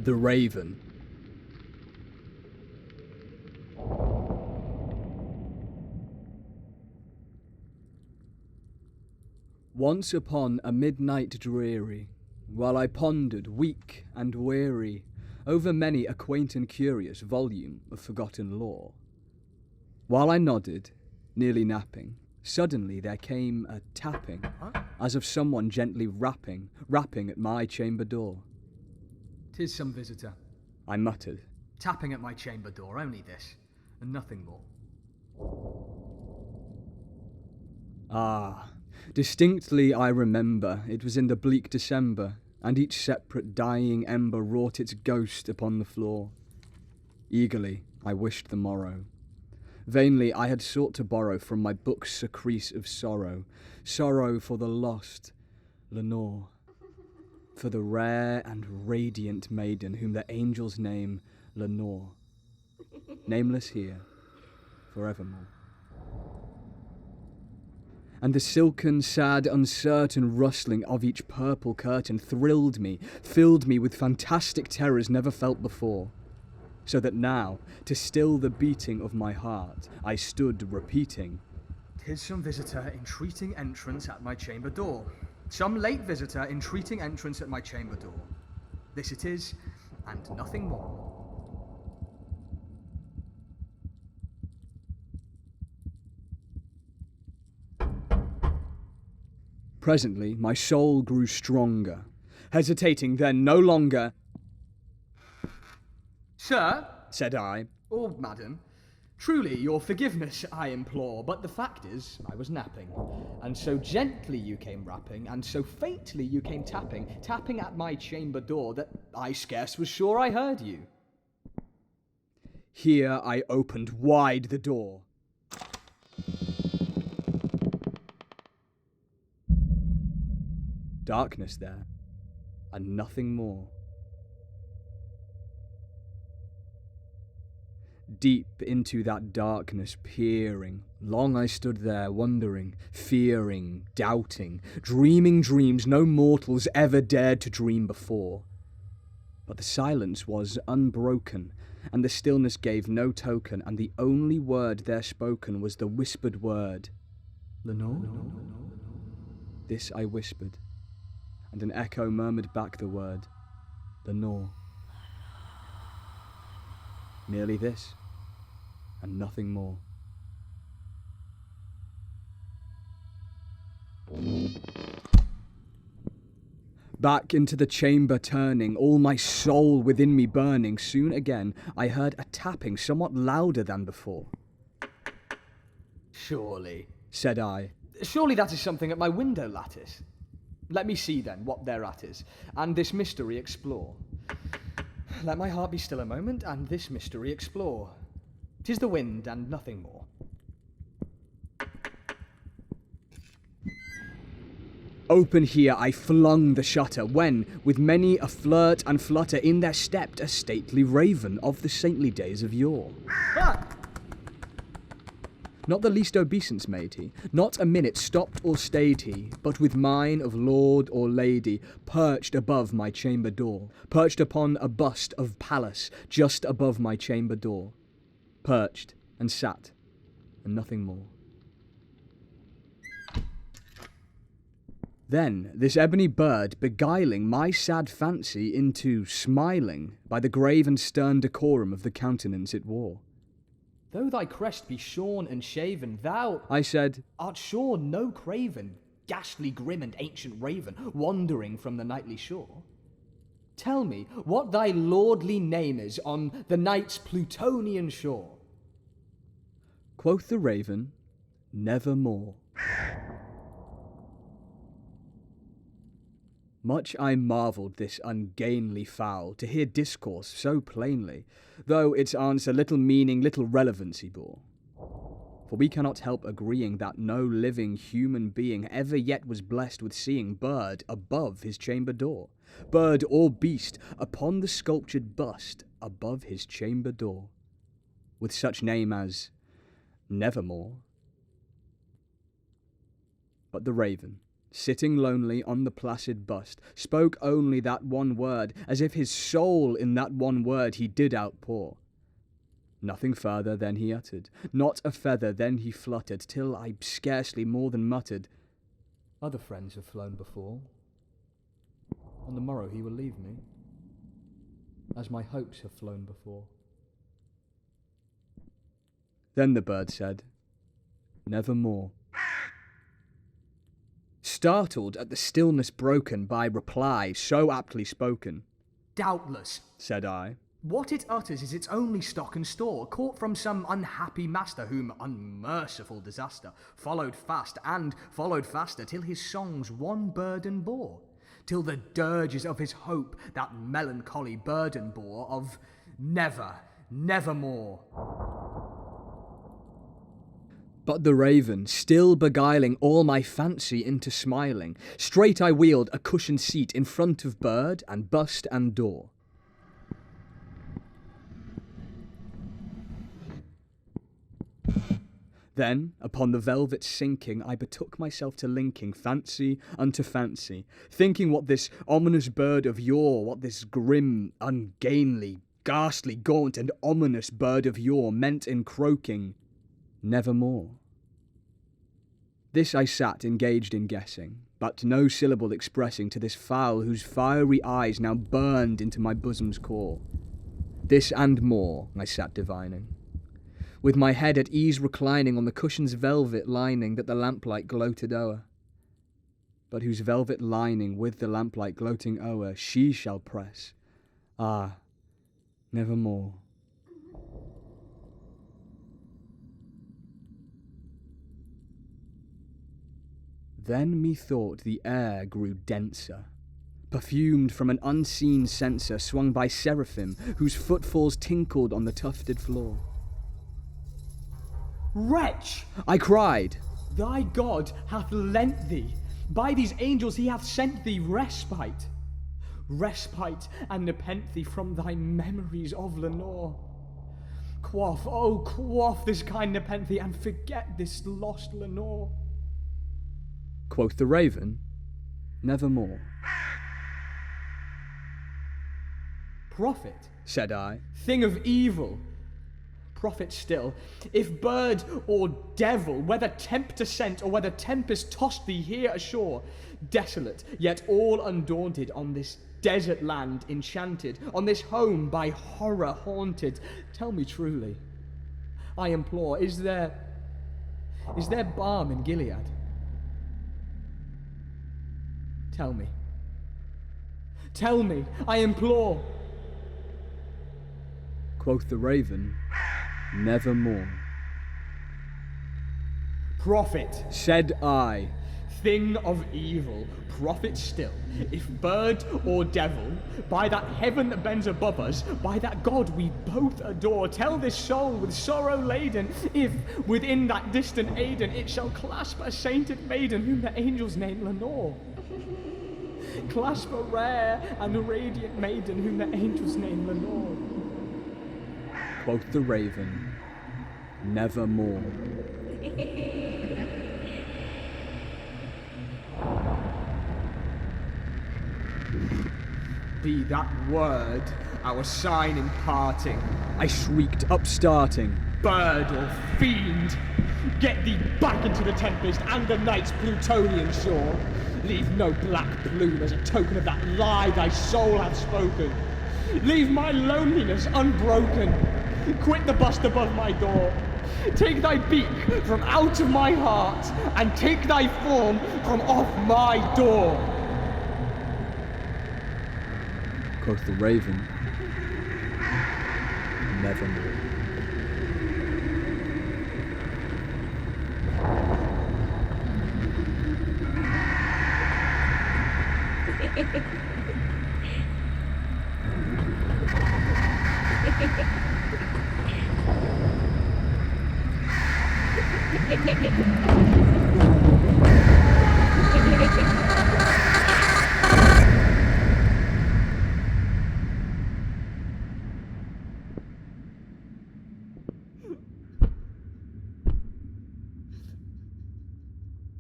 The Raven. Once upon a midnight dreary, while I pondered, weak and weary, over many a quaint and curious volume of forgotten lore, while I nodded, nearly napping, suddenly there came a tapping, as of someone gently rapping at my chamber door. "'Tis some visitor," I muttered. "tapping at my chamber door, only this, and nothing more." Ah, distinctly I remember, it was in the bleak December, and each separate dying ember wrought its ghost upon the floor. Eagerly I wished the morrow. Vainly I had sought to borrow from my book's secrete of sorrow, sorrow for the lost Lenore, for the rare and radiant maiden whom the angels name Lenore, nameless here, forevermore. And the silken, sad, uncertain rustling of each purple curtain thrilled me, filled me with fantastic terrors never felt before, so that now, to still the beating of my heart, I stood repeating, "'Tis some visitor entreating entrance at my chamber door. Some late visitor entreating entrance at my chamber door. This it is, and nothing more." Presently my soul grew stronger, hesitating then no longer. "Sir," Said I, or madam, "truly your forgiveness I implore, but the fact is I was napping, and so gently you came rapping, and so faintly you came tapping at my chamber door, that I scarce was sure I heard you." Here I opened wide the door. Darkness there, and nothing more. Deep into that darkness peering, long I stood there wondering, fearing, doubting, dreaming dreams no mortals ever dared to dream before. But the silence was unbroken, and the stillness gave no token, and the only word there spoken was the whispered word, "Lenore?" This I whispered, and an echo murmured back the word, "Lenore." Merely this, and nothing more. Back into the chamber turning, all my soul within me burning, soon again I heard a tapping somewhat louder than before. "Surely," Said I, "surely that is something at my window lattice. Let me see then what thereat is, and this mystery explore. Let my heart be still a moment, and this mystery explore. 'Tis the wind, and nothing more." Open here I flung the shutter, when, with many a flirt and flutter, in there stepped a stately raven of the saintly days of yore. "Ah!" Not the least obeisance made he, not a minute stopped or stayed he, but with mine of lord or lady perched above my chamber door, perched upon a bust of Pallas just above my chamber door, perched and sat, and nothing more. Then this ebony bird beguiling my sad fancy into smiling by the grave and stern decorum of the countenance it wore. "Though thy crest be shorn and shaven, thou," I said, "art sure no craven, ghastly grim and ancient raven, wandering from the nightly shore. Tell me what thy lordly name is on the night's Plutonian shore." Quoth the raven, "Nevermore." Much I marvelled this ungainly fowl to hear discourse so plainly, though its answer little meaning, little relevancy bore. For we cannot help agreeing that no living human being ever yet was blessed with seeing bird above his chamber door, bird or beast upon the sculptured bust above his chamber door, with such name as Nevermore. But the raven, sitting lonely on the placid bust, spoke only that one word, as if his soul in that one word he did outpour. Nothing further then he uttered, not a feather then he fluttered, till I scarcely more than muttered, Other friends have flown before. On the morrow he will leave me, as my hopes have flown before. Then the bird said, Nevermore. Startled at the stillness broken by reply so aptly spoken, Doubtless, said I, what it utters is its only stock and store, caught from some unhappy master, whom unmerciful disaster followed fast and followed faster, till his songs one burden bore, till the dirges of his hope that melancholy burden bore of never, nevermore. But the raven, still beguiling all my fancy into smiling, straight I wheeled a cushioned seat in front of bird and bust and door. Then, upon the velvet sinking, I betook myself to linking fancy unto fancy, thinking what this ominous bird of yore, what this grim, ungainly, ghastly, gaunt, and ominous bird of yore meant in croaking, Nevermore. This I sat engaged in guessing, but no syllable expressing to this fowl whose fiery eyes now burned into my bosom's core. This and more I sat divining, with my head at ease reclining on the cushion's velvet lining that the lamplight gloated o'er, but whose velvet lining with the lamplight gloating o'er she shall press, nevermore. Then methought the air grew denser, perfumed from an unseen censer swung by seraphim, whose footfalls tinkled on the tufted floor. Wretch! I cried, Thy God hath lent thee, by these angels he hath sent thee respite. Respite and nepenthe from thy memories of Lenore. Quaff, oh quaff this kind nepenthe, and forget this lost Lenore. Quoth the raven, Nevermore. Prophet, Said I, thing of evil, prophet still, if bird or devil, whether tempter sent or whether tempest tossed thee here ashore, desolate, yet all undaunted, on this desert land enchanted, on this home by horror haunted, tell me truly, I implore, is there balm in Gilead? Tell me, I implore. quoth the raven, Nevermore. Prophet, Said I, thing of evil, prophet still, if bird or devil, by that heaven that bends above us, by that God we both adore, tell this soul with sorrow laden, if within that distant Aidenn it shall clasp a sainted maiden whom the angels name Lenore. Clasp a rare and radiant maiden whom the angels name Lenore. quoth the raven, Nevermore. Be that word our sign in parting, I shrieked, upstarting, bird or fiend, get thee back into the tempest and the night's Plutonian shore. Leave no black plume as a token of that lie thy soul hath spoken. Leave my loneliness unbroken. Quit the bust above my door. Take thy beak from out of my heart, and take thy form from off my door. quoth the raven, Nevermore.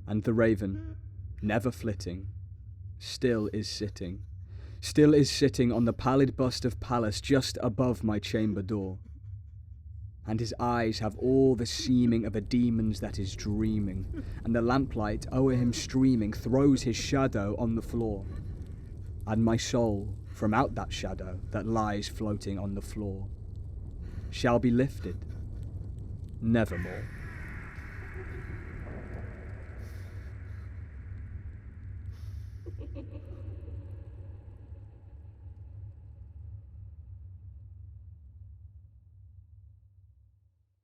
And the raven, never flitting, still is sitting on the pallid bust of Pallas just above my chamber door. And his eyes have all the seeming of a demon's that is dreaming, and the lamplight o'er him streaming throws his shadow on the floor, and my soul, from out that shadow that lies floating on the floor, shall be lifted nevermore.